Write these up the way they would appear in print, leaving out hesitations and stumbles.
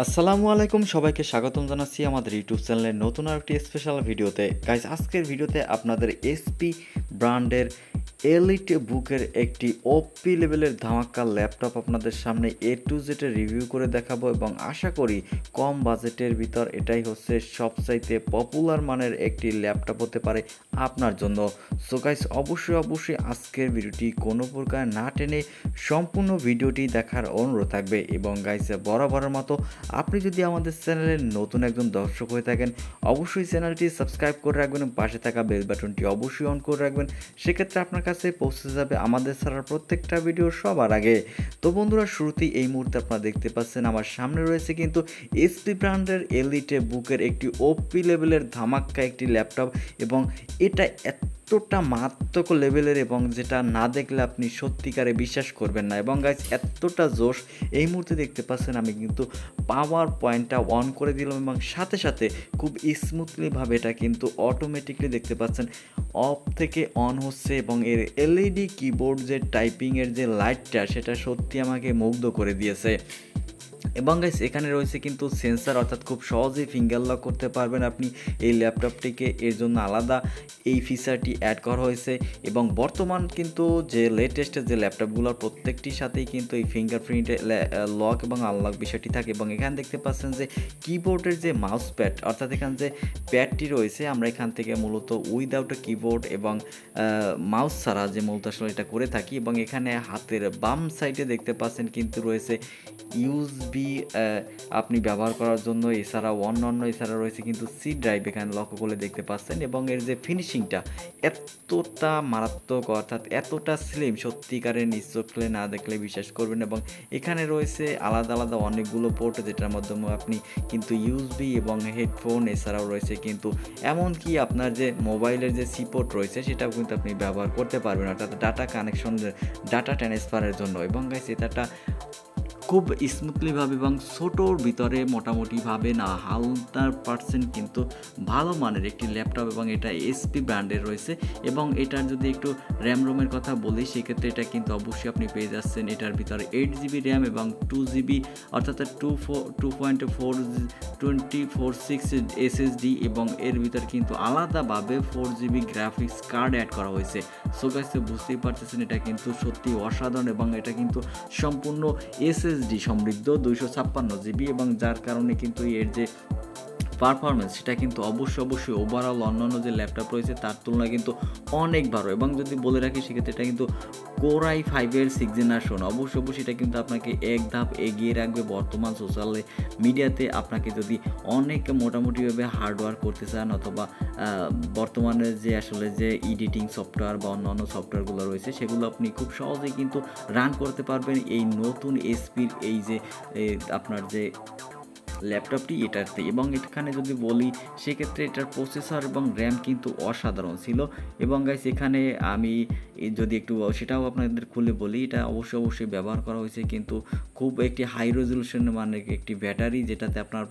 আসসালামু আলাইকুম, সবাইকে স্বাগতম জানাচ্ছি আমাদের ইউটিউব চ্যানেলের নতুন আরেকটি স্পেশাল ভিডিওতে। গাইস, আজকের ভিডিওতে আপনাদের এসপি ব্র্যান্ডের এলিট বুকের একটি ওপি লেভেলের ধামাকা ল্যাপটপ আপনাদের সামনে এ টু জেডের রিভিউ করে দেখাবো এবং আশা করি কম বাজেটের ভিতর এটাই হচ্ছে সবচাইতে পপুলার মানের একটি ল্যাপটপ হতে পারে আপনার জন্য। সো গাইস, অবশ্যই আজকের ভিডিওটি কোনো প্রকার না টেনে সম্পূর্ণ ভিডিওটি দেখার অনুরোধ থাকবে। এবং গাইস, বরাবরের মতো আপনি যদি আমাদের চ্যানেলের নতুন একজন দর্শক হয়ে থাকেন, অবশ্যই চ্যানেলটি সাবস্ক্রাইব করে রাখবেন এবং পাশে থাকা বেল বাটনটি অবশ্যই অন করে রাখবেন। সেক্ষেত্রে আপনার কাছে পৌঁছে যাবে আমাদের ছাড়ার প্রত্যেকটা ভিডিও সবার আগে। তো বন্ধুরা, শুরুতেই এই মুহূর্তে আপনারা দেখতে পাচ্ছেন আমার সামনে রয়েছে কিন্তু এসপি ব্র্যান্ডের এলিটে বুকের একটি ওপি লেভেলের ধামাক্কা একটি ল্যাপটপ। এবং এটা এতটা মারাত্মক লেভেলের এবং যেটা না দেখলে আপনি সত্যিকারে বিশ্বাস করবেন না। এবং গাইস, এতটা জোশ এই মুহূর্তে দেখতে পাচ্ছেন আমি কিন্তু পাওয়ার পয়েন্টটা অন করে দিলাম এবং সাথে সাথে খুব স্মুথলিভাবে এটা কিন্তু অটোমেটিকলি দেখতে পাচ্ছেন অফ থেকে অন হচ্ছে। এবং এর এলইডি কিবোর্ড যে টাইপিংয়ের যে লাইটটা, সেটা সত্যি আমাকে মুগ্ধ করে দিয়েছে। এবং গাইস, এখানে রয়েছে কিন্তু সেন্সার, অর্থাৎ খুব সহজেই ফিঙ্গার লক করতে পারবেন আপনি এই ল্যাপটপটিকে। এর জন্য আলাদা এই ফিচারটি অ্যাড করা হয়েছে। এবং বর্তমান কিন্তু যে লেটেস্টের যে ল্যাপটপগুলোর প্রত্যেকটির সাথেই কিন্তু এই ফিঙ্গারপ্রিন্ট লক এবং আনলক বিষয়টি থাকে। এবং এখানে দেখতে পাচ্ছেন যে কিবোর্ডের যে মাউস প্যাড, অর্থাৎ এখানে যে প্যাডটি রয়েছে, আমরা এখান থেকে মূলত উইদাউট এ কিবোর্ড এবং মাউস ছাড়া যে মূলত আসলে এটা করে থাকি। এবং এখানে হাতের বাম সাইডে দেখতে পাচ্ছেন কিন্তু রয়েছে ইউএসবি আপনি ব্যবহার করার জন্য। এছাড়া রয়েছে কিন্তু সি ড্রাইভ, এখানে লক্ষ্য করলে দেখতে পাচ্ছেন। এবং এর যে ফিনিশিংটা এতটা মারাত্মক, অর্থাৎ এতটা স্লিম, সত্যিকারের নিজ চোখে না দেখলে বিশ্বাস করবেন। এবং এখানে রয়েছে আলাদা আলাদা অনেকগুলো পোর্ট, যেটার মাধ্যমে আপনি কিন্তু ইউএসবি এবং হেডফোন, এছাড়াও রয়েছে কিন্তু এমনকি আপনার যে মোবাইলের যে সি পোর্ট রয়েছে সেটাও কিন্তু আপনি ব্যবহার করতে পারবেন, অর্থাৎ ডাটা কানেকশন, ডাটা ট্রান্সফারের জন্য। এবং গাইস, এটা খুব স্মুথলিভাবে এবং ছোটোর ভিতরে মোটামুটিভাবে না 100% কিন্তু ভালো মানের একটি ল্যাপটপ। এবং এটা এসপি ব্র্যান্ডের রয়েছে। এবং এটার যদি একটু র্যাম রোমের কথা বলি, সেক্ষেত্রে এটা কিন্তু অবশ্যই আপনি পেয়ে যাচ্ছেন এটার ভিতরে 8GB র্যাম এবং 2GB, অর্থাৎ 2.46 এসএসডি। এবং এর ভিতর কিন্তু আলাদাভাবে 4GB গ্রাফিক্স কার্ড অ্যাড করা হয়েছে। সো গাইস, বুঝতেই পারতেছেন এটা কিন্তু সত্যি অসাধারণ। এবং এটা কিন্তু সম্পূর্ণ এসএসডি সমৃদ্ধ 256GB। এবং যার কারণে কিন্তু এর যে পারফরমেন্স, সেটা কিন্তু অবশ্যই ওভারঅল অন্যান্য যে ল্যাপটপ রয়েছে তার তুলনায় কিন্তু অনেক ভালো। এবং যদি বলে রাখি, সেক্ষেত্রে এটা কিন্তু কোর i5-এর 6th জেনারেশন। অবশ্যই এটা কিন্তু আপনাকে এক ধাপ এগিয়ে রাখবে বর্তমান সোশ্যাল মিডিয়াতে। আপনাকে যদি অনেক মোটামুটিভাবে হার্ডওয়ার্ক করতে চান, অথবা বর্তমানে যে আসলে যে এডিটিং সফটওয়্যার বা অন্যান্য সফটওয়্যারগুলো রয়েছে, সেগুলো আপনি খুব সহজেই কিন্তু রান করতে পারবেন এই নতুন এসপির এই যে আপনার যে ল্যাপটপটি এটাতে। এবং এখানে যদি বলি, সেক্ষেত্রে এটার প্রসেসর এবং র্যাম কিন্তু অসাধারণ ছিল। এবং গাইস, এখানে আমি যদি একটু সেটাও আপনাদের খুলে বলি, এটা অবশ্যই ব্যবহার করা হয়েছে কিন্তু খুব একটি হাই রেজলিউশনের মানে একটি ব্যাটারি, যেটাতে আপনার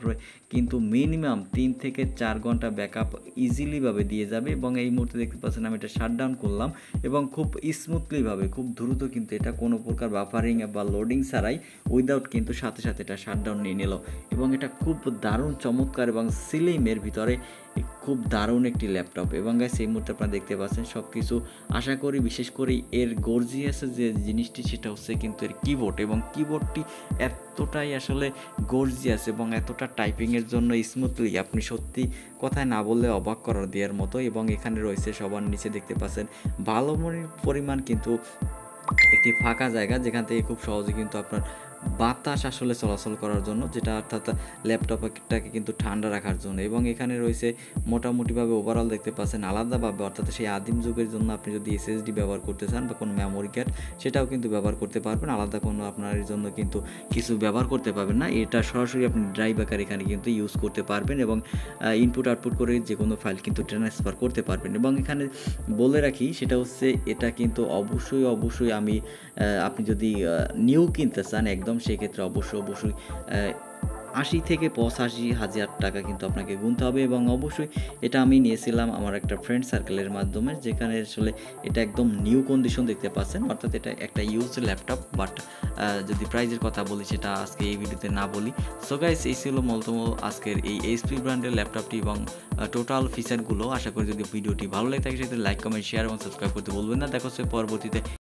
কিন্তু মিনিমাম 3 থেকে 4 ঘন্টা ব্যাকআপ ইজিলিভাবে দিয়ে যাবে। এবং এই মুহূর্তে দেখতে পাচ্ছেন আমি এটা শাটডাউন করলাম এবং খুব স্মুথলিভাবে, খুব দ্রুত কিন্তু এটা কোনো প্রকার বাফারিং বা লোডিং ছাড়াই উইদাউট কিন্তু সাথে এটা শাটডাউন নিয়ে নিল। এবং এটা খুব দারুণ চমৎকার এবং সিলিমের ভিতরে খুব দারুণ একটি ল্যাপটপ। এবং গাইস, এই মুহূর্তে আপনারা দেখতে পাচ্ছেন সব কিছু। আশা করি বিশেষ করে এর গর্জিয়াসের যে জিনিসটি, সেটা হচ্ছে কিন্তু এর কিবোর্ড। এবং কিবোর্ডটি এতটাই আসলে গর্জিয়াস এবং এতটা টাইপিংয়ের জন্য স্মুথলি, আপনি সত্যি কথায় না বললে অবাক করার দেওয়ার মতো। এবং এখানে রয়েছে সবার নিচে দেখতে পাচ্ছেন ভালো পরিমাণ কিন্তু একটি ফাঁকা জায়গা, যেখান থেকে খুব সহজে কিন্তু আপনার বাতাস আসলে চলাচল করার জন্য, যেটা অর্থাৎ ল্যাপটপটাকে কিন্তু ঠান্ডা রাখার জন্য। এবং এখানে রয়েছে মোটামুটিভাবে ওভারঅল দেখতে পাচ্ছেন আলাদাভাবে, অর্থাৎ সেই আদিম যুগের জন্য আপনি যদি এসএসডি ব্যবহার করতে চান বা কোনো মেমোরি কার্ড, সেটাও কিন্তু ব্যবহার করতে পারবেন। আলাদা কোনো আপনার জন্য কিন্তু কিছু ব্যবহার করতে পারবেন না। এটা সরাসরি আপনি ড্রাইভ আকার এখানে কিন্তু ইউজ করতে পারবেন এবং ইনপুট আউটপুট করে যে কোনো ফাইল কিন্তু ট্রান্সফার করতে পারবেন। এবং এখানে বলে রাখি, সেটা হচ্ছে এটা কিন্তু অবশ্যই আমি আপনি যদি নিউ কিনতে চান একদম, সেক্ষেত্রে অবশ্যই 80 থেকে 85,000 টাকা কিন্তু আপনাকে গুনতে হবে এবং অবশ্যই এটা আমি নিয়েছিলাম আমার একটা ফ্রেন্ড সার্কেলের মাধ্যমে, যেখানে আসলে এটা একদম নিউ কন্ডিশন দেখতে পাচ্ছেন, অর্থাৎ এটা একটা ইউজ ল্যাপটপ। বাট যদি প্রাইজের কথা বলি সেটা আজকে এই ভিডিওতে না বলি। সো গাইস, এই ছিল মূলত আজকের এই এইচপি ব্র্যান্ডের ল্যাপটপটি এবং টোটাল ফিচারগুলো। আশা করি যদি ভিডিওটি ভালো লাগে থাকে সেটা লাইক, কমেন্ট, শেয়ার এবং সাবস্ক্রাইব করতে বলবেন না। দেখা হচ্ছে পরবর্তীতে